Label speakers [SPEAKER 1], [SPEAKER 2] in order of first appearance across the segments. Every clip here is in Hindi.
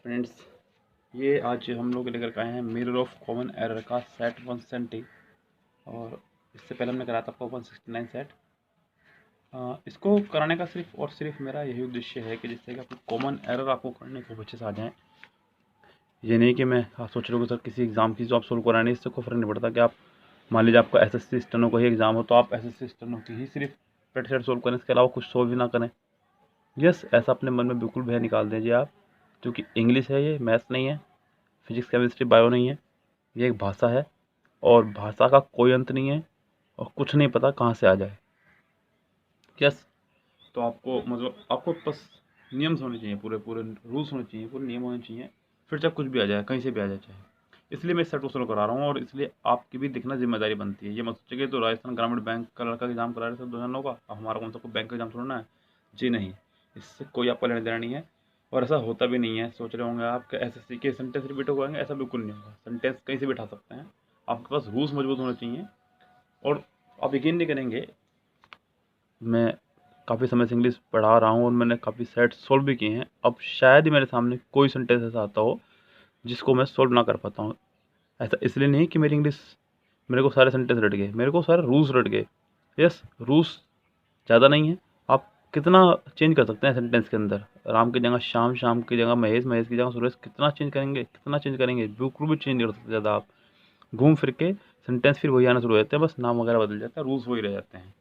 [SPEAKER 1] फ्रेंड्स, ये आज हम लोग लेकर के आए हैं मिरर ऑफ कॉमन एरर का सेट 170। और इससे पहले हमने कराया था आपको 169 सेट। इसको कराने का सिर्फ और सिर्फ मेरा यही उद्देश्य है कि जिससे कि आपको कॉमन एरर आपको करने को अच्छे से आ जाएँ। ये नहीं कि मैं सोच रहा हूँ सर किसी एग्ज़ाम की जो आप सोल्व करानी, इससे कोई फ़र्क नहीं पड़ता कि आप मान लीजिए आपका एसएससी स्टेनो का ही एग्ज़ाम हो तो आप एसएससी स्टेनो की ही सिर्फ प्रैक्टिस सेट सोल्व करें, इसके अलावा कुछ सोल्व ही ना करें। यस, ऐसा अपने मन में बिल्कुल भय निकाल दीजिए आप, क्योंकि इंग्लिश है, ये मैथ्स नहीं है, फिजिक्स केमिस्ट्री बायो नहीं है। ये एक भाषा है और भाषा का कोई अंत नहीं है और कुछ नहीं पता कहाँ से आ जाए। यस, तो आपको मतलब आपको बस नियम्स होने चाहिए, पूरे पूरे रूल्स होने चाहिए, पूरे नियम होने चाहिए, फिर चाहे कुछ भी आ जाए, कहीं से भी आ जाए चाहे। इसलिए मैं इस सेट को सोल्व करा रहा हूँ और इसलिए आपकी भी दिखना जिम्मेदारी बनती है। ये मत सोचिए तो राजस्थान ग्रामीण बैंक का लड़का एग्जाम करा रहे थे 2009 का, अब हमारा कौन सा कोई बैंक का एग्जाम थोड़ा है। जी नहीं, इससे कोई आपका लेना देना नहीं है और ऐसा होता भी नहीं है। सोच रहे होंगे आप कि एसएससी के सेंटेंस रिपीट हो जाएंगे, ऐसा बिल्कुल नहीं होगा। सेंटेंस कहीं से बिठा सकते हैं, आपके पास रूल्स मजबूत होने चाहिए। और आप यकीन नहीं करेंगे, मैं काफ़ी समय से इंग्लिश पढ़ा रहा हूँ और मैंने काफ़ी सेट सोल्व भी किए हैं। अब शायद ही मेरे सामने कोई सेंटेंस ऐसा आता हो जिसको मैं सोल्व ना कर पाता हूँ। ऐसा इसलिए नहीं कि मेरी इंग्लिश, मेरे को सारे सेंटेंस रट गए, मेरे को सारे रूल्स रट गए। यस, रूल्स ज़्यादा नहीं है, आप कितना चेंज कर सकते हैं सेंटेंस के अंदर। राम की जगह श्याम, श्याम की जगह महेश, महेश की जगह सुरेश, कितना चेंज करेंगे, कितना चेंज करेंगे, बिल्कुल भी चेंज नहीं कर सकते ज़्यादा आप। घूम फिर के सेंटेंस फिर वही आना शुरू हो जाते हैं, बस नाम वगैरह बदल जाता है, रूल्स वही रह जाते हैं।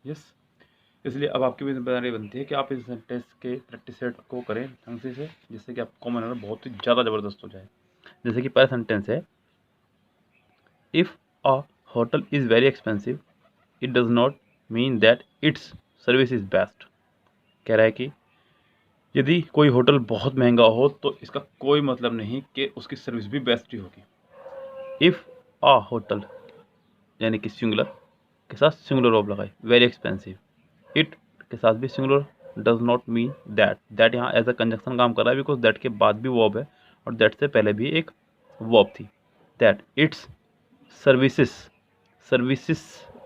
[SPEAKER 1] यस, इसलिए अब आपकी भी जिम्मेदारी बनती है कि आप इस सेंटेंस के प्रैक्टिस सेट को करें ढंग से, जिससे कि आप कॉमन एरर बहुत ही ज़्यादा ज़बरदस्त हो जाए। जैसे कि पहला सेंटेंस है, if a hotel is very expensive it does not mean that it's service is best. कह रहा है कि यदि कोई होटल बहुत महंगा हो तो इसका कोई मतलब नहीं कि उसकी सर्विस भी बेस्ट ही होगी। इफ़ अ होटल यानी कि सिंगुलर के साथ सिंगुलर वर्ब लगाए, वेरी एक्सपेंसिव, इट के साथ भी singular, does not mean that. That यहाँ एज अ कंजक्शन काम कर रहा है, बिकॉज दैट के बाद भी वर्ब है और दैट से पहले भी एक वर्ब थी। That it's services, services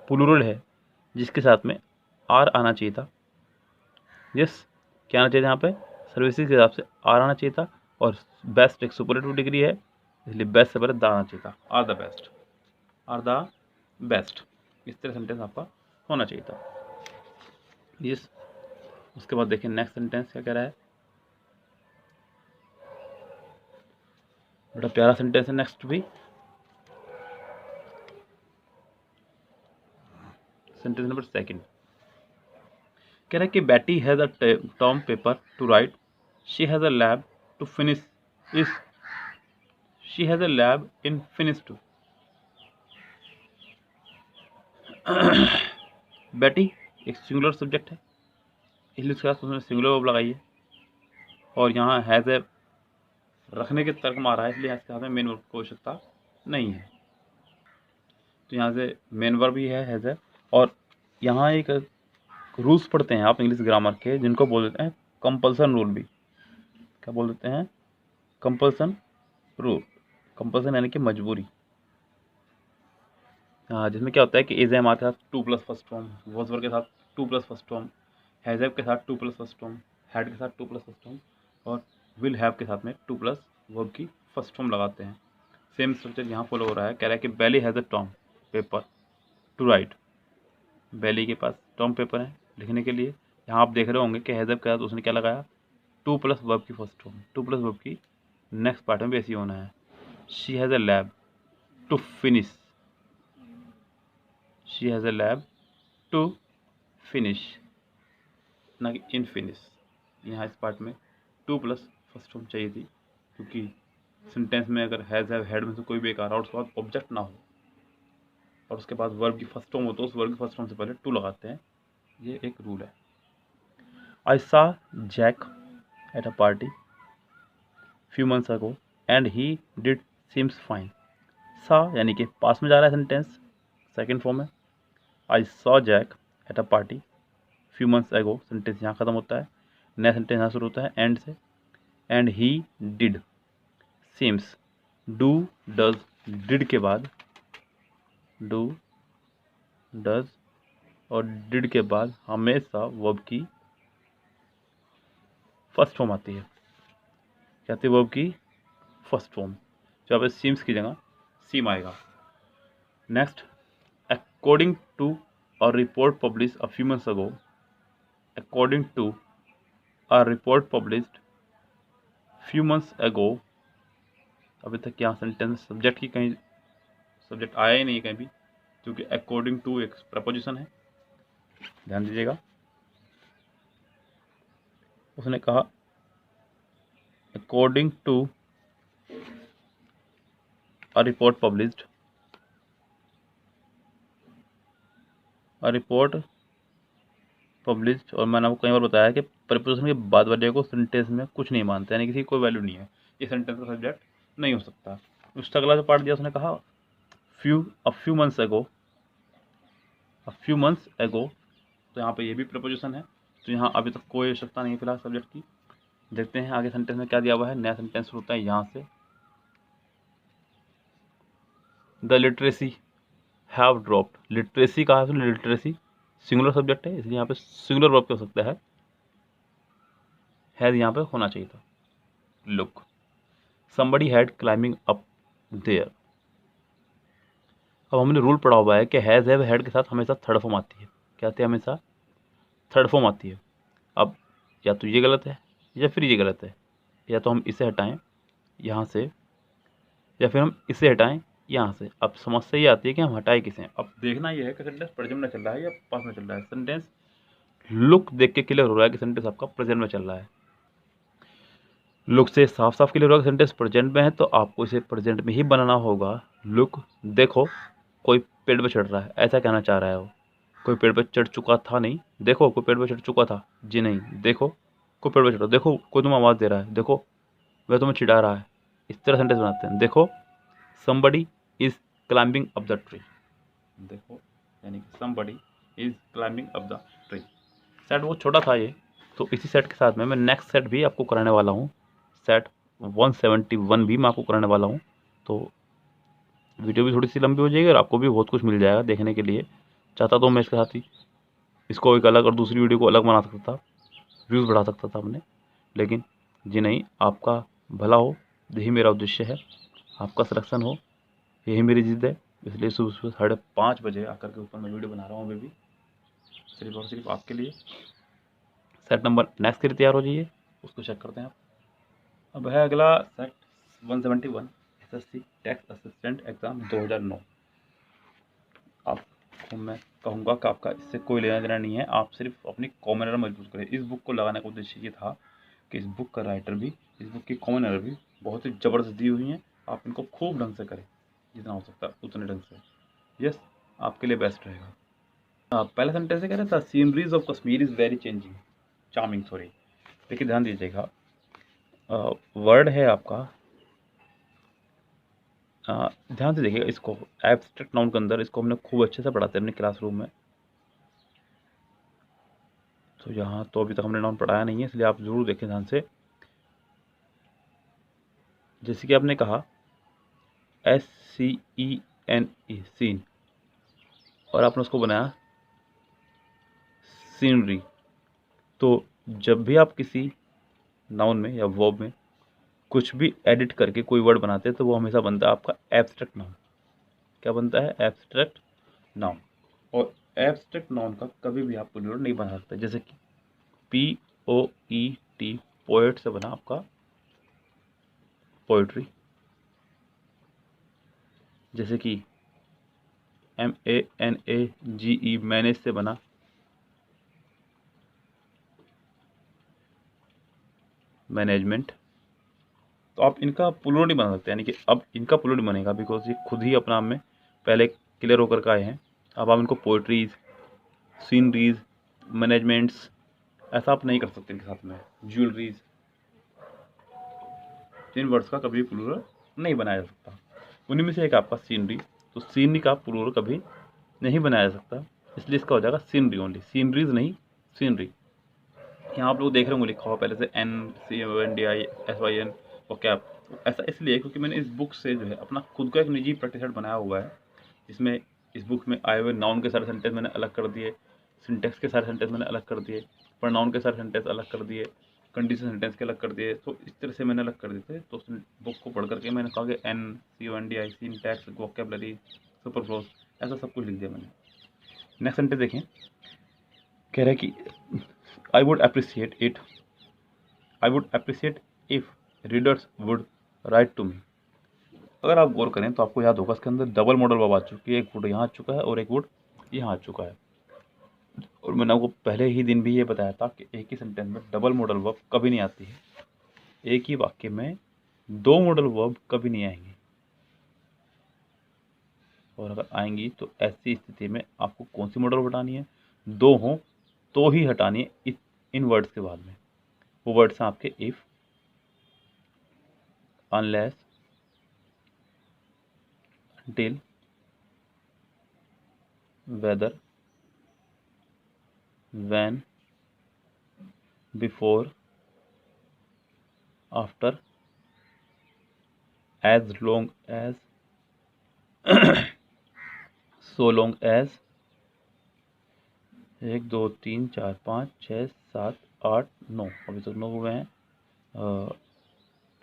[SPEAKER 1] plural है जिसके साथ में आर आना चाहिए था। यस, क्या आना चाहिए था यहाँ पे, सर्विसेज के हिसाब से आर आना चाहिए था। और बेस्ट एक सुपरलेटिव डिग्री है, इसलिए बेस्ट से पहले द आना चाहिए था, are the best, are the best. इस तरह सेंटेंस आपका होना चाहिए था। यस, उसके बाद देखिए नेक्स्ट सेंटेंस क्या कह रहा है। बड़ा प्यारा सेंटेंस है नेक्स्ट भी। सेंटेंस नंबर सेकंड कह रहा है कि Betty has a term paper to write, she has a lab to finish is, she has a lab in finish to. Betty एक सिंगुलर सब्जेक्ट है, इसलिए उसके साथ उसने सिंगुलर वर्ब लगाई है और यहाँ हैज़ ए रखने के तर्क में आ रहा है, इसलिए इसके साथ में मेन वर्ब की आवश्यकता नहीं है। तो यहाँ से मेन वर्ब ही है हैज़ ए। और यहाँ एक रूल्स पढ़ते हैं आप इंग्लिश ग्रामर के, जिनको बोल देते हैं कंपल्सन रूल भी। क्या बोल देते हैं, कंपल्सन रूल। कंपल्सन यानी कि मजबूरी। हाँ, जिसमें क्या होता है कि इज एम आर के साथ two plus first form, was verb के साथ two plus first form, has के साथ two plus first form, had के साथ टू प्लस फर्स्ट फॉर्म और विल हैव के साथ में टू प्लस वर्ब की फर्स्ट फॉर्म लगाते हैं। सेम स्ट्रक्चर यहाँ फॉलो हो रहा है। कह रहा है कि Bailey has a term paper to write, Bailey के पास टर्म पेपर है लिखने के लिए। यहाँ आप देख रहे होंगे कि हैज़ के साथ उसने क्या लगाया, टू प्लस वर्ब की first form. To plus verb की नेक्स्ट पार्ट में भी ऐसी होना है। She has a lab to finish, she has a lab to finish, ना कि इन फिनिश। यहाँ इस पार्ट में टू प्लस फर्स्ट फॉर्म चाहिए थी, क्योंकि सेंटेंस में अगर हैज़ हैव हैड में से कोई भी एक आ रहा हो उसके बाद ऑब्जेक्ट ना हो और उसके बाद वर्ब की फर्स्ट फॉर्म हो तो उस वर्ब की फर्स्ट फॉर्म से पहले टू लगाते हैं। ये एक रूल है। I saw Jack at a party few months ago and he did seems fine. Saw यानी कि पास में जा रहा है सेंटेंस, सेकेंड फॉर्म है। I saw Jack at a party few months ago, sentence यहाँ खत्म होता है, नया सेंटेंस यहाँ शुरू होता है एंड से। And he did seems, do does did के बाद डू डज और डिड के बाद हमेशा वर्ब की फर्स्ट फॉर्म आती है। क्या आती है वर्ब की फर्स्ट फॉर्म, जो यहाँ पे सीम्स की जगह सीम आएगा। Next, according to a report publish a few months ago, according to a report published few months ago. अभी तक यहाँ सेंटेंस सब्जेक्ट की कहीं सब्जेक्ट आया ही नहीं कहीं भी, क्योंकि अकॉर्डिंग टू एक प्रपोजिशन है, ध्यान दीजिएगा। उसने कहा according to a report published, a report published, और मैंने आपको कई बार बताया कि प्रपोजिशन के बाद वाले को सेंटेंस में कुछ नहीं मानते, यानी किसी कोई वैल्यू नहीं है, ये सेंटेंस का सब्जेक्ट नहीं हो सकता। उसका अगला जो पार्ट दिया उसने कहा फ्यू मंथ्स एगो, अ फ्यू मंथ्स एगो, तो यहाँ पे ये भी प्रपोजिशन है, तो यहाँ अभी तक कोई आवश्यकता नहीं है फिलहाल सब्जेक्ट की। देखते हैं आगे सेंटेंस में क्या दिया हुआ है। नया सेंटेंस शुरू होता है यहाँ से, the literacy have dropped. Literacy कहा है, लिटरेसी सिंगुलर सब्जेक्ट है, इसलिए यहाँ पे सिंगुलर वर्ब हो सकता है, हैज यहाँ पे होना चाहिए था। Look, somebody had climbing up there। अब हमने रूल पढ़ा हुआ है कि हैज़ हैव हैड के साथ हमेशा थर्ड फॉर्म आती है। क्या आती है? हमेशा थर्ड फॉर्म आती है। अब या तो ये गलत है या फिर ये गलत है, या तो हम इसे हटाएं यहाँ से या फिर हम इसे हटाएं यहाँ से। अब समस्या ये आती है कि हम हटाए किसे। अब देखना ये है कि सेंटेंस प्रेजेंट में चल रहा है या पास्ट में चल रहा है। सेंटेंस लुक देख के क्लियर हो रहा है कि सेंटेंस आपका प्रेजेंट में चल रहा है। लुक से साफ साफ क्लियर होगा सेंटेंस प्रेजेंट में है, तो आपको इसे प्रेजेंट में ही बनाना होगा। लुक, देखो कोई पेड़ पे चढ़ रहा है, ऐसा कहना चाह रहा है वो। कोई पेड़ पे चढ़ चुका था, नहीं, देखो कोई पेड़ पे चढ़ चुका था, जी नहीं, देखो कोई पेड़ पे चढ़ा, देखो कोई तुम्हें आवाज़ दे रहा है, देखो वह तुम्हें चिढ़ा रहा है। इस तरह सेंटेंस बनाते हैं। देखो somebody is climbing up the tree, देखो यानी कि somebody is climbing up the tree। Set वो छोटा था ये, तो इसी सेट के साथ में मैं नेक्स्ट सेट भी आपको कराने वाला हूँ। सेट 171 भी मैं आपको कराने वाला हूँ, तो वीडियो भी थोड़ी सी लंबी हो जाएगी और आपको भी बहुत कुछ मिल जाएगा देखने के लिए। चाहता तो मैं इसके साथ ही इसको एक अलग और दूसरी वीडियो को अलग बना सकता था, व्यूज़ बढ़ा सकता था अपने, लेकिन जी नहीं, आपका भला हो, यही मेरा उद्देश्य है, आपका सिलेक्शन हो, यही मेरी जिद है। इसलिए सुबह सुबह 5:30 बजे आकर के ऊपर मैं वीडियो बना रहा हूँ अभी भी, सिर्फ और सिर्फ आपके लिए। सेट नंबर नेक्स्ट के लिए तैयार हो जाइए, उसको चेक करते हैं आप। अब है अगला set 171 SSC tax assistant exam 2009। आपको मैं कहूँगा कि आपका इससे कोई लेना देना नहीं है, आप सिर्फ अपनी कॉमन एरर मजबूत करें। इस बुक को लगाने का उद्देश्य ये था कि इस बुक का राइटर भी, इस बुक की कॉमन एरर भी बहुत ही ज़बरदस्त दी हुई हैं, आप इनको खूब ढंग से करें, जितना हो सकता है उतने ढंग से। यस, आपके लिए बेस्ट रहेगा। पहला सेंटेंस कह रहा था sceneries of Kashmir is very changing charming, sorry. देखिए ध्यान दीजिएगा, वर्ड है आपका, ध्यान से देखिएगा इसको, एब्स्ट्रैक्ट नाउन के अंदर इसको हमने खूब अच्छे से पढ़ाते हैं अपने क्लासरूम में। तो यहाँ तो अभी तक हमने नाउन पढ़ाया नहीं है, इसलिए आप ज़रूर देखें ध्यान से। जैसे कि आपने कहा SCENE सीन, और आपने उसको बनाया सीनरी। तो जब भी आप किसी नाउन में या वर्ब में कुछ भी एडिट करके कोई वर्ड बनाते हैं तो वो हमेशा बनता है आपका एब्स्ट्रैक्ट नाउन। क्या बनता है? Abstract noun. और एब्स्ट्रैक्ट नाउन का कभी भी आप प्लूरल नहीं बना सकते। जैसे कि POET पोएट से बना आपका पोएट्री, जैसे कि MANAGE मैनेज से बना मैनेजमेंट। तो आप इनका प्लूरल नहीं बना सकते, यानी कि अब इनका प्लूरल बनेगा बिकॉज ये खुद ही अपना में पहले क्लियर होकर के आए हैं। अब आप इनको पोएट्रीज, सीनरीज, मैनेजमेंट्स ऐसा आप नहीं कर सकते इनके साथ में। ज्वेलरीज, इन वर्ड्स का कभी प्लूरल नहीं बनाया जा सकता। उन्हीं में से एक आपका सीनरी, तो सीनरी का प्लूरल कभी नहीं बनाया जा सकता, इसलिए इसका हो जाएगा सीनरी ओनली, सीनरीज नहीं, सीनरी। यहाँ आप लोग देख रहे होंगे लिखा हुआ पहले से NCONDISYN और कैप। ऐसा इसलिए क्योंकि मैंने इस बुक से जो है अपना खुद का एक निजी प्रैक्टिस सेट बनाया हुआ है, जिसमें इस बुक में आए हुए नाउन के सारे सेंटेंस मैंने अलग कर दिए, सिंटेक्स के सारे सेंटेंस मैंने अलग कर दिए, प्रोनाउन के सारे सेंटेंस अलग कर दिए, कंडीशन सेंटेंस के अलग कर दिए, तो इस तरह से मैंने अलग कर दिए थे। तो उस बुक को पढ़ करके मैंने कहा कि NCONDI सिंटैक्स, वोकैबुलरी, सुपरफ्लोज, ऐसा सब कुछ लिख दिया मैंने। नेक्स्ट सेंटेंस देखें, कह रहा है कि I would appreciate if readers would write to me. अगर आप गौर करें तो आपको याद होगा इसके अंदर डबल मॉडल वर्ब आ चुकी है, एक वुड यहाँ आ चुका है और एक वुड यहाँ आ चुका है। और मैंने आपको पहले ही दिन भी ये बताया था कि एक ही सेंटेंस में डबल मॉडल वर्ब कभी नहीं आती है, एक ही वाक्य में दो मॉडल वर्ब कभी नहीं आएंगी, और अगर आएंगी तो ऐसी स्थिति में आपको कौन सी मॉडल हटानी है, दो हों तो ही हटानी है इन वर्ड्स के बाद में। वो वर्ड्स हैं आपके if, unless, until, whether, when, before, after, as long as, so long as, 1 2 3 4 5 6 7 8 9, अभी तक 9 हुए हैं।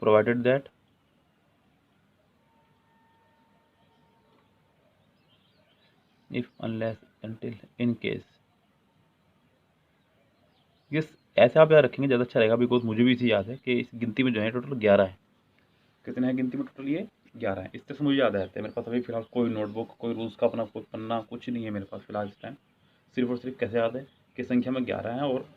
[SPEAKER 1] Provided that, if, unless, until, in case. ये ऐसे आप याद रखेंगे ज़्यादा अच्छा रहेगा, बिकॉज मुझे भी इसी याद है कि इस गिनती में जो है टोटल 11 है। कितने हैं गिनती में टोटल? ये 11 है। इस तरह से मुझे याद रहता है। मेरे पास अभी फिलहाल कोई नोटबुक, कोई रूल्स का अपना कोई पन्ना कुछ नहीं है मेरे पास फिलहाल इस टाइम। सिर्फ और सिर्फ कैसे याद है कि संख्या में 11 है, और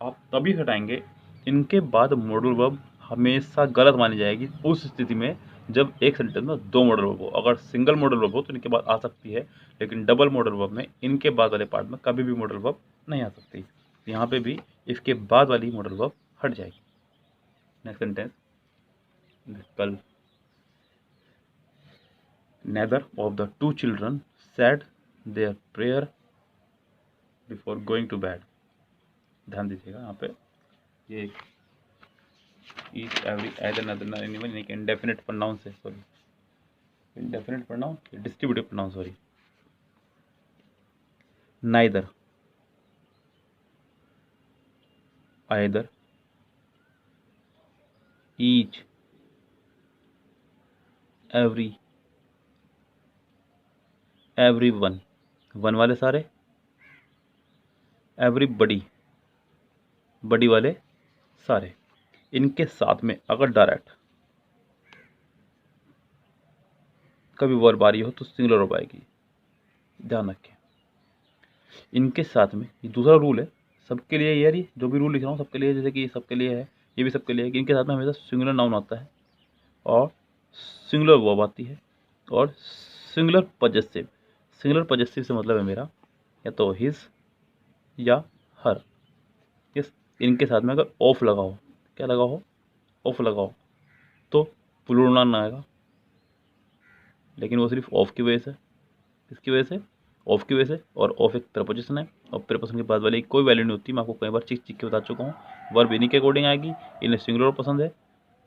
[SPEAKER 1] आप तभी हटाएंगे इनके बाद मॉडल वर्ब हमेशा गलत मानी जाएगी उस स्थिति में जब एक सेंटेंस में दो मॉडल वर्ब हो। अगर सिंगल मॉडल वर्ब हो तो इनके बाद आ सकती है, लेकिन डबल मॉडल वर्ब में इनके बाद वाले पार्ट में कभी भी मॉडल वर्ब नहीं आ सकती। यहाँ पे भी इसके बाद वाली मॉडल वर्ब हट जाएगी। नेक्स्ट सेंटेंस, कल neither of the two children said their prayer before going to bed। ध्यान दीजिएगा यहाँ पे, ये each every either another anyone यानी कि indefinite pronoun है, sorry indefinite pronoun, distributive pronoun, sorry. neither, either, each, every, everyone, one वाले सारे, everybody, बड़ी वाले सारे, इनके साथ में अगर डायरेक्ट कभी वर्ब आ रही हो तो सिंगुलर वर्ब आएगी, ध्यान रखें। इनके साथ में ये दूसरा रूल है सबके लिए, यार ये जो भी रूल लिख रहा हूँ सबके लिए, जैसे कि ये सबके लिए है, ये भी सबके लिए है कि इनके साथ में हमेशा सिंगुलर नाउन आता है और सिंगुलर वर्ब आती है और सिंगुलर पजेसिव। सिंगुलर पजेसिव से मतलब है मेरा या तो हिज या हर। इस इनके साथ में अगर ऑफ लगा हो, क्या लगा हो, ऑफ लगा हो, तो प्लूरल नाउन आएगा, लेकिन वो सिर्फ ऑफ की वजह से, किसकी वजह से, ऑफ की वजह से। और ऑफ एक प्रपोजिशन है और प्रपोजिशन के बाद वाली कोई वैल्यू नहीं होती। मैं आपको कई बार चीख के बता चुका हूँ। वर्ब इन्हीं के अकॉर्डिंग आएगी, इन्हें सिंगुलर पसंद है,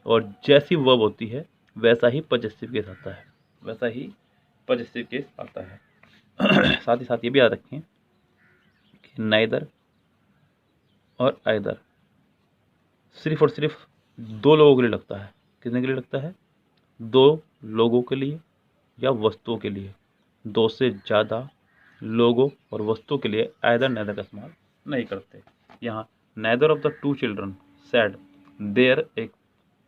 [SPEAKER 1] और जैसी वर्ब होती है वैसा ही पजेसिव केस आता है, वैसा ही पजेसिव केस आता है। साथ ही साथ ये भी याद रखें कि नाइदर और आइदर सिर्फ और सिर्फ दो लोगों के लिए लगता है। कितने के लिए लगता है? दो लोगों के लिए या वस्तुओं के लिए। दो से ज़्यादा लोगों और वस्तुओं के लिए आइदर नाइदर का इस्तेमाल नहीं करते। यहाँ neither of the two children said their एक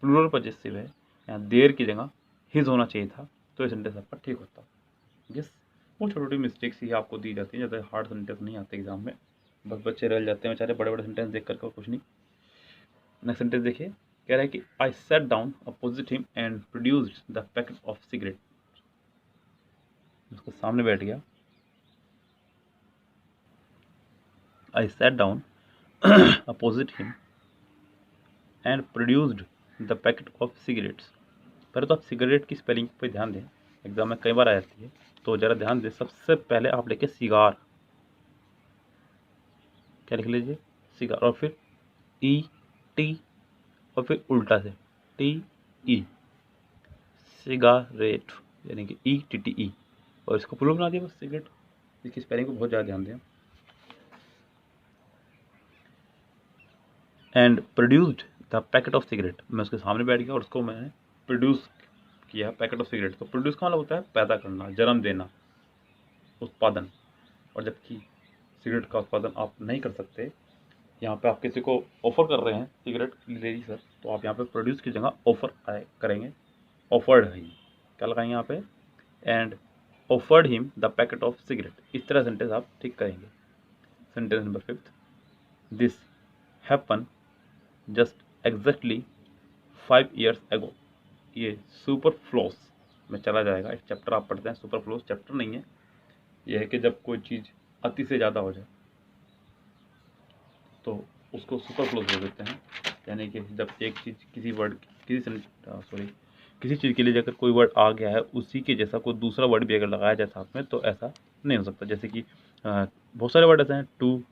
[SPEAKER 1] प्लूरल पजेसिव है, यहाँ देयर की जगह हिज होना चाहिए था, तो ये सेंटेंस आपका ठीक होता। यस, वो छोटी छोटी मिस्टेक्स ही आपको दी जाती है, ज़्यादा हार्ड सेंटेंस नहीं आते एग्जाम में, बस बच्चे रह जाते हैं बेचारे बड़े बड़े सेंटेंस देख करके, कुछ नहीं। नेक्स्ट सेंटेंस देखिए, कह रहा है कि I sat down opposite him and produced the packet of cigarette. उसके सामने बैठ गया, I sat down opposite him and produced the packet of cigarettes. पहले तो आप सिगरेट की स्पेलिंग पे ध्यान दें, एग्जाम में कई बार आ जाती है, तो ज़रा ध्यान दें। सबसे पहले आप लिखे सिगार, क्या लिख लीजिए, सिगार, और फिर ई टी, और फिर उल्टा से टी ई, सिगारेट, यानी कि ई टी टी ई, और इसको प्लूरल बना दिया बस, सिगरेट। इसकी स्पेलिंग को बहुत ज़्यादा ध्यान दें। And produced the packet of cigarette. मैं उसके सामने बैठ गया और उसको मैंने प्रोड्यूस किया पैकेट ऑफ सिगरेट। तो प्रोड्यूस का मतलब होता है पैदा करना, जन्म देना, उत्पादन। और जबकि सिगरेट का उत्पादन आप नहीं कर सकते, यहाँ पे आप किसी को ऑफर कर रहे हैं सिगरेट ले ली सर, तो आप यहाँ पे प्रोड्यूस की जगह ऑफर करेंगे, ऑफर्ड है, क्या लगाएंगे यहाँ पे, and offered him the packet of cigarette. इस तरह सेंटेंस आप ठीक करेंगे। Sentence number 5, this happen just exactly 5 years ago। ये सुपर फ्लोस में चला जाएगा। एक चैप्टर आप पढ़ते हैं, सुपर फ्लोस चैप्टर नहीं है, ये है कि जब कोई चीज़ अति से ज़्यादा हो जाए तो उसको सुपर फ्लोस बोल देते हैं। यानी कि जब एक चीज़ किसी चीज़ के लिए अगर कोई वर्ड आ गया है, उसी के जैसा कोई दूसरा वर्ड भी अगर लगाया जाए साथ में, तो ऐसा नहीं हो सकता। जैसे कि बहुत सारे वर्ड ऐसे हैं, टू,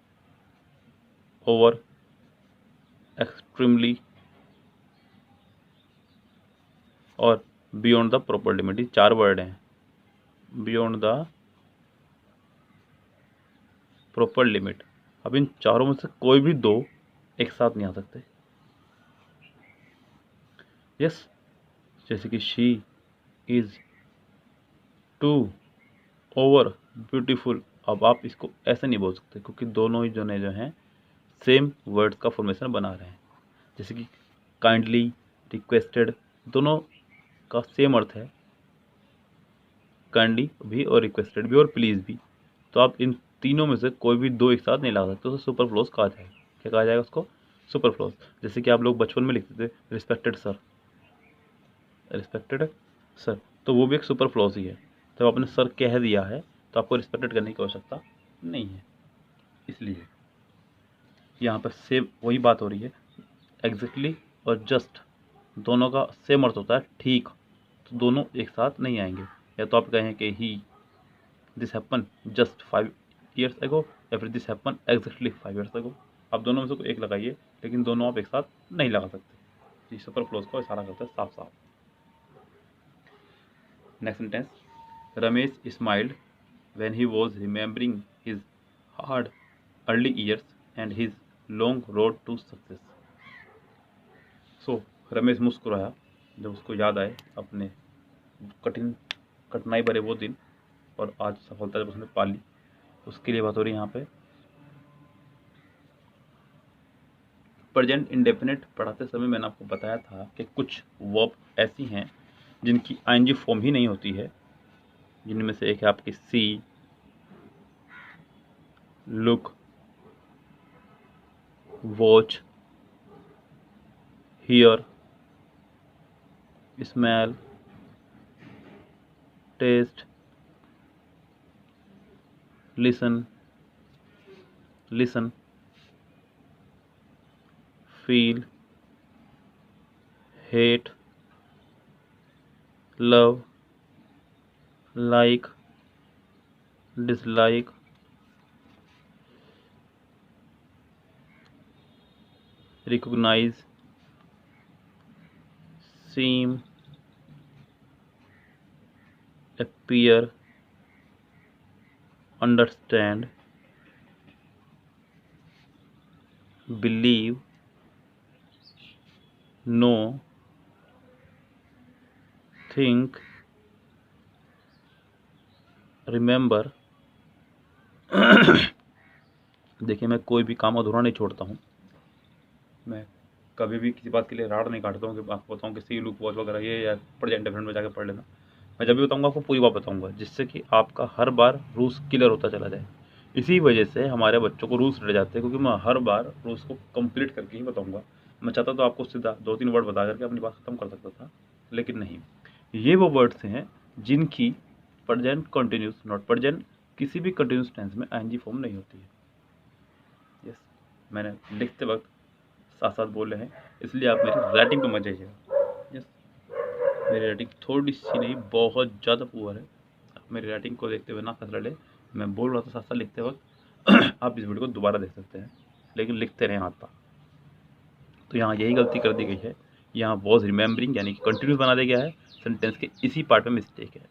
[SPEAKER 1] ओवर, एक्सट्रीमली और बियॉन्ड द प्रॉपर लिमिट। ये 4 वर्ड हैं, बियॉन्ड द प्रॉपर लिमिट। अब इन चारों में से कोई भी 2 एक साथ नहीं आ सकते। यस, जैसे कि she is too over beautiful. अब आप इसको ऐसे नहीं बोल सकते, क्योंकि दोनों ही जो हैं सेम वर्ड्स का फॉर्मेशन बना रहे हैं। जैसे कि काइंडली, रिक्वेस्टेड, दोनों का सेम अर्थ है, काइंडली भी और रिक्वेस्टेड भी और प्लीज़ भी। तो आप इन तीनों में से कोई भी 2 एक साथ नहीं ला सकते, तो सुपर फ्लोज कहा जाएगा। क्या कहा जाएगा उसको? Super flows. जैसे कि आप लोग बचपन में लिखते थे रिस्पेक्टेड सर, रिस्पेक्टेड सर, तो वो भी एक सुपर फ्लोज ही है। जब आपने सर कह दिया है तो आपको रिस्पेक्टेड करने की आवश्यकता नहीं है। इसलिए यहाँ पर सेम वही बात हो रही है, एग्जैक्टली और जस्ट दोनों का सेम अर्थ होता है ठीक, तो दोनों एक साथ नहीं आएंगे। या तो आप कहें कि he this happen just 5 years ago, या फिर this happen exactly 5 years ago। आप दोनों में से कोई एक लगाइए, लेकिन दोनों आप एक साथ नहीं लगा सकते। ये सुपर फ्लोज को इशारा करता है साफ साफ। Next sentence, Ramesh smiled when he was remembering his hard early years and his long road to success। So Ramesh मुस्कुराया जब उसको याद आए अपने कठिनाई भरे वो दिन और आज सफलता जब उसने पा ली, उसके लिए बात हो रही है यहाँ पे। प्रेजेंट इंडेफिनिट पढ़ाते समय मैंने आपको बताया था कि कुछ वर्ब ऐसी हैं जिनकी आईएनजी फॉर्म ही नहीं होती है, जिनमें से एक है आपकी see, look, watch, hear, smell, taste, listen, feel, hate, love, like, dislike, recognise, seem, appear, understand, believe, know, think, remember। देखिए, मैं कोई भी काम अधूरा नहीं छोड़ता हूँ। मैं कभी भी किसी बात के लिए राड नहीं काटता हूँ कि आपको बताऊँ कि सी, लुक, वॉच वगैरह ये या प्रेजेंट डेफिनेट में जाकर पढ़ लेना। मैं जब भी बताऊँगा आपको पूरी बात बताऊँगा, जिससे कि आपका हर बार रूल्स क्लियर होता चला जाए। इसी वजह से हमारे बच्चों को रूल्स रट जाते हैं, क्योंकि मैं हर बार रूल्स को कंप्लीट करके ही बताऊँगा। मैं चाहता तो आपको सीधा 2-3 वर्ड बता करके अपनी बात खत्म कर सकता था, लेकिन नहीं। ये वो वर्ड्स हैं जिनकी प्रेजेंट कंटिन्यूस, नॉट प्रेजेंट, किसी भी कंटिन्यूस टेंस में आईएनजी फॉर्म नहीं होती है। यस, मैंने लिखते वक्त साथ साथ बोल रहे हैं, इसलिए आप मेरी राइटिंग को मत जाइएगा। यस, मेरी राइटिंग थोड़ी सी नहीं, बहुत ज़्यादा पुअर है। आप मेरी राइटिंग को देखते हुए ना फैसला ले। मैं बोल रहा था साथ साथ लिखते वक्त आप इस वीडियो को दोबारा देख सकते हैं, लेकिन लिखते रहें हाथ पाँव। तो यहाँ यही गलती कर दी गई है। यहाँ वॉज रिमेंबरिंग यानी कि कंटिन्यूस बना दिया गया है। सेंटेंस के इसी पार्ट में मिस्टेक है।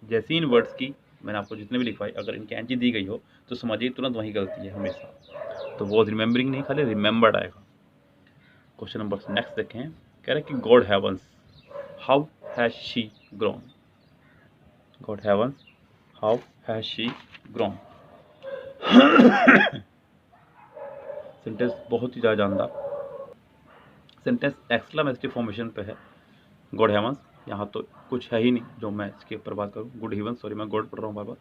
[SPEAKER 1] जैसे इन वर्ड्स की मैंने आपको जितने भी लिखवाई, अगर इनकी एनजी दी गई हो तो समझिए तुरंत वही गलती है हमेशा। तो वॉज रिमेंबरिंग नहीं, खाली रिमेंबर्ड आएगा। क्वेश्चन नंबर नेक्स्ट देखें, कह रहे हैं कि God heavens how has she grown. God heavens how has she grown. Sentence बहुत ही ज़्यादा जानदार सेंटेंस एक्सक्लेमेटरी फॉर्मेशन पे है। गॉड हेवंस, यहाँ तो कुछ है ही नहीं जो मैं इसके ऊपर बात करूँ। गुड हेवंस, सॉरी मैं गॉड पढ़ रहा हूँ बार बार।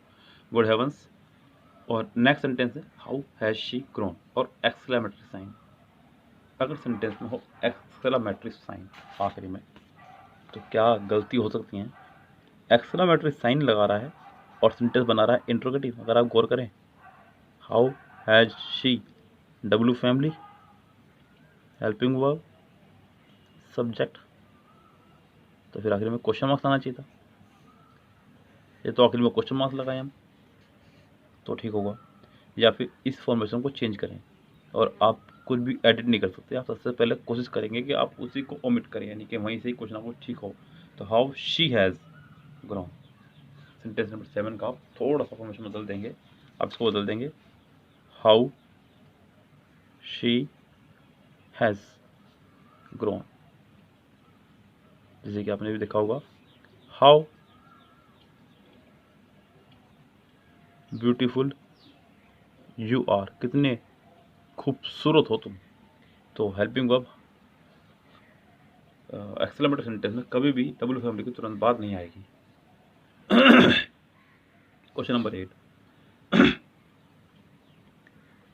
[SPEAKER 1] गुड हेवंस, और नेक्स्ट सेंटेंस है हाउ हैज शी ग्रोन और एक्सक्लेमेटरी साइन। अगर सेंटेंस में हो एक्सक्लेमेटरी साइन आखिरी में तो क्या गलती हो सकती है। एक्सक्लेमेटरी साइन लगा रहा है और सेंटेंस बना रहा है इंट्रोगेटिव। अगर आप गौर करें, how has she, W family, helping verb, subject, तो फिर आखिर में क्वेश्चन मार्क्स आना चाहिए था। ये तो आखिर में क्वेश्चन मार्क्स लगाए हम तो ठीक होगा। या फिर इस फॉर्मेशन को चेंज करें, और आप कुछ भी एडिट नहीं कर सकते। आप सबसे पहले कोशिश करेंगे कि आप उसी को ओमिट करें, यानी कि वहीं से ही क्वेश्चन आपको ठीक हो। तो how she has grown, sentence number 7 का आप थोड़ा सा फॉर्मेशन बदल देंगे। आप इसको बदल देंगे हाउ शी हैज़ ग्रोन, जैसे कि आपने भी देखा होगा हाउ ब्यूटीफुल यू आर, कितने खूबसूरत हो तुम। तो हेल्पिंग वर्ब एक्सक्लेमेटरी सेंटेंस में कभी भी डब्ल्यू फैमिली की तुरंत बाद नहीं आएगी। क्वेश्चन नंबर 8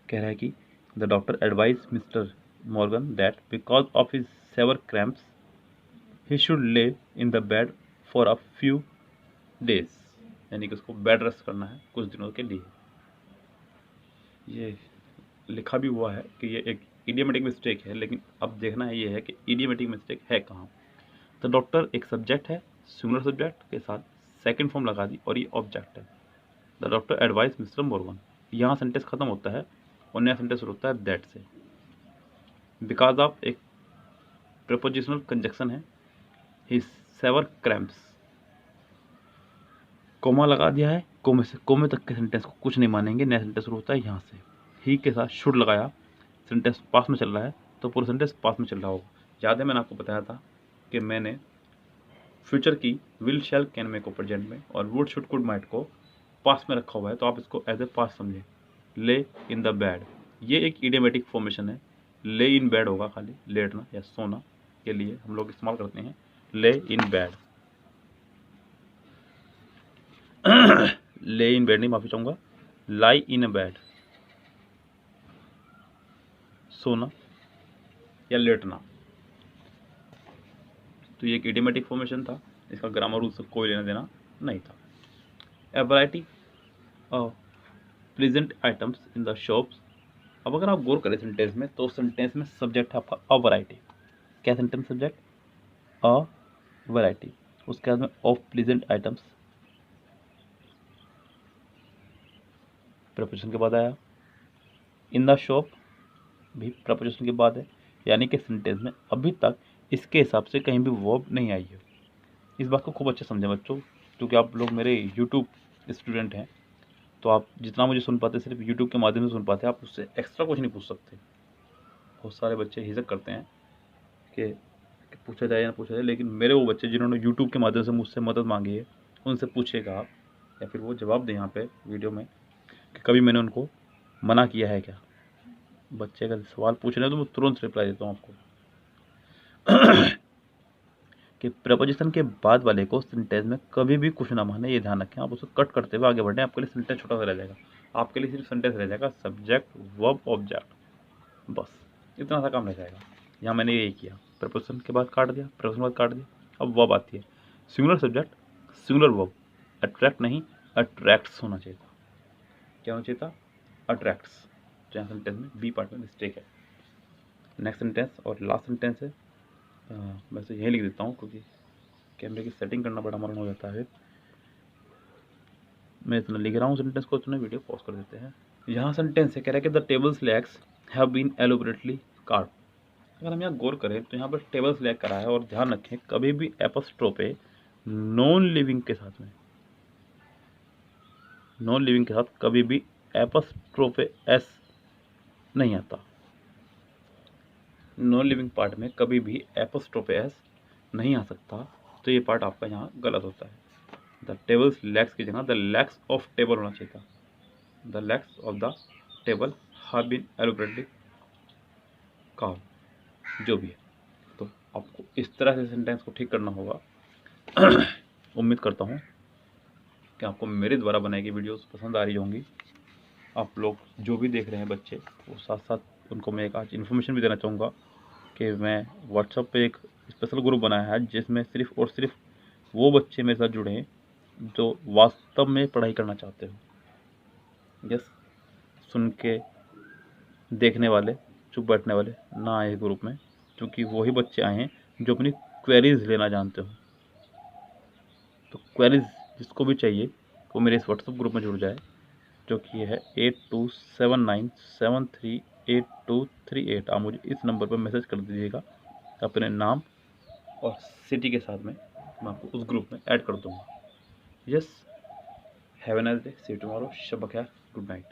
[SPEAKER 1] कह रहा है कि the doctor advise Mister Morgan that because of his severe cramps he should lay in the bed for a few days, यानी कि उसको बेड रेस्ट करना है कुछ दिनों के लिए। ये लिखा भी हुआ है कि ये एक इडियोमेटिक मिस्टेक है, लेकिन अब देखना है ये है कि इडियोमेटिक मिस्टेक है कहाँ। तो डॉक्टर एक सब्जेक्ट है, सिंगुलर सब्जेक्ट के साथ सेकंड फॉर्म लगा दी और ये ऑब्जेक्ट है। The doctor advice mister Morgan, यहाँ सेंटेंस खत्म होता है और नया सेंटेंस शुरू होता है दैट से। बिकॉज ऑफ एक प्रेपोजिशनल कंजक्शन है, ही सेवर क्रैम्प्स, कोमा लगा दिया है, कोमे से कोमे तक के सेंटेंस को कुछ नहीं मानेंगे। नया सेंटेंस शुरू होता है यहाँ से। ही के साथ शुड लगाया, सेंटेंस पास में चल रहा है तो पूरा सेंटेंस पास में चल रहा होगा। याद है मैंने आपको बताया था कि मैंने फ्यूचर की विल शैल कैन में को प्रेजेंट में और वुड शुड कुड माइट को पास में रखा हुआ है, तो आप इसको एज ए पास समझें। ले इन द बेड, ये एक इडियोमेटिक फॉर्मेशन है। ले इन बेड होगा, खाली लेटना या सोना के लिए हम लोग इस्तेमाल करते हैं ले इन बेड। ले इन बेड नहीं, माफी चाहूंगा, लाई इन अ बेड, सोना या लेटना। तो ये एक इडियोमेटिक फॉर्मेशन था, इसका ग्रामर रूल से कोई लेना देना नहीं था। ए variety of present items in the shops. अब अगर आप गौर करें सेंटेंस में, तो सेंटेंस में सब्जेक्ट है आपका अ वैरायटी। क्या सेंटेंस सब्जेक्ट अ वैरायटी, उसके बाद में ऑफ प्लेजेंट आइटम्स प्रपोजिशन के बाद आया। इन द शॉप भी प्रपोजिशन के बाद है, यानी कि सेंटेंस में अभी तक इसके हिसाब से कहीं भी वर्ब नहीं आई है। इस बात को खूब अच्छे समझें बच्चों, क्योंकि आप लोग मेरे यूट्यूब स्टूडेंट हैं, तो आप जितना मुझे सुन पाते सिर्फ यूट्यूब के माध्यम से सुन पाते, आप उससे एक्स्ट्रा कुछ नहीं पूछ सकते। बहुत सारे बच्चे हिचक करते हैं कि पूछा जाए या पूछा जाए, लेकिन मेरे वो बच्चे जिन्होंने यूट्यूब के माध्यम से मुझसे मदद मांगी है, उनसे पूछेगा आप, या फिर वो जवाब दें यहाँ पे वीडियो में कि कभी मैंने उनको मना किया है क्या। बच्चे अगर सवाल पूछ रहे हैं तो मैं तुरंत रिप्लाई देता हूँ आपको। कि प्रपोजिशन के बाद वाले को सेंटेंस में कभी भी कुछ ना माने, ये ध्यान रखें। आप उसको कट करते हुए आगे बढ़ें, आपके लिए सेंटेंस छोटा सा रह जाएगा। आपके लिए सिर्फ सेंटेंस रह जाएगा सब्जेक्ट वर्ब ऑब्जेक्ट, बस इतना सा काम रह जाएगा। यहाँ मैंने यही किया, प्रपोजिशन के बाद काट दिया, प्रपोजिशन के बाद काट दिया। अब वर्ब आती है, singular subject singular verb, attract नहीं अट्रैक्ट्स होना चाहिए था। क्या होना चाहिए था, अट्रैक्ट्स। जहाँ सेंटेंस में बी पार्ट में मिस्टेक है। नेक्स्ट सेंटेंस और लास्ट सेंटेंस है, मैं तो यही लिख देता हूँ क्योंकि कैमरे की सेटिंग करना बड़ा मरण हो जाता है। मैं इतना लिख रहा हूँ सेंटेंस को, इतना वीडियो पॉज कर देते हैं। यहाँ सेंटेंस है, कह रहा है कि the table's legs have been elaborately carved. अगर हम यहाँ गौर करें तो यहाँ पर टेबल्स लेग करा है, और ध्यान रखें कभी भी एपोस्ट्रोफे नॉन लिविंग के साथ में, नॉन लिविंग के साथ कभी भी एपोस्ट्रोफे एस नहीं आता। नॉन लिविंग पार्ट में कभी भी एपोस्ट्रोफ एस नहीं आ सकता, तो ये पार्ट आपका यहाँ गलत होता है। द टेबल्स लेग्स की जगह द लेग्स ऑफ टेबल होना चाहिए था। The legs of the table have been elaborately carved, जो भी है। तो आपको इस तरह से सेंटेंस को ठीक करना होगा। उम्मीद करता हूँ कि आपको मेरे द्वारा बनाई गई वीडियोस पसंद आ रही होंगी। आप लोग जो भी देख रहे हैं बच्चे, वो साथ साथ उनको मैं एक आज इन्फॉर्मेशन भी देना चाहूँगा कि मैं व्हाट्सएप पे एक स्पेशल ग्रुप बनाया है, जिसमें सिर्फ और सिर्फ वो बच्चे मेरे साथ जुड़े हैं जो वास्तव में पढ़ाई करना चाहते हो। यस, सुन के देखने वाले, चुप बैठने वाले ना आए ग्रुप में, क्योंकि वही बच्चे आए हैं जो अपनी क्वेरीज लेना जानते हो। तो क्वेरीज जिसको भी चाहिए वो मेरे इस व्हाट्सएप ग्रुप में जुड़ जाए, जो कि है 8279738238। आप मुझे इस नंबर पर मैसेज कर दीजिएगा अपने नाम और सिटी के साथ में, मैं आपको उस ग्रुप में ऐड कर दूँगा। Yes, have a nice day, see you tomorrow, शब बखैर, गुड नाइट।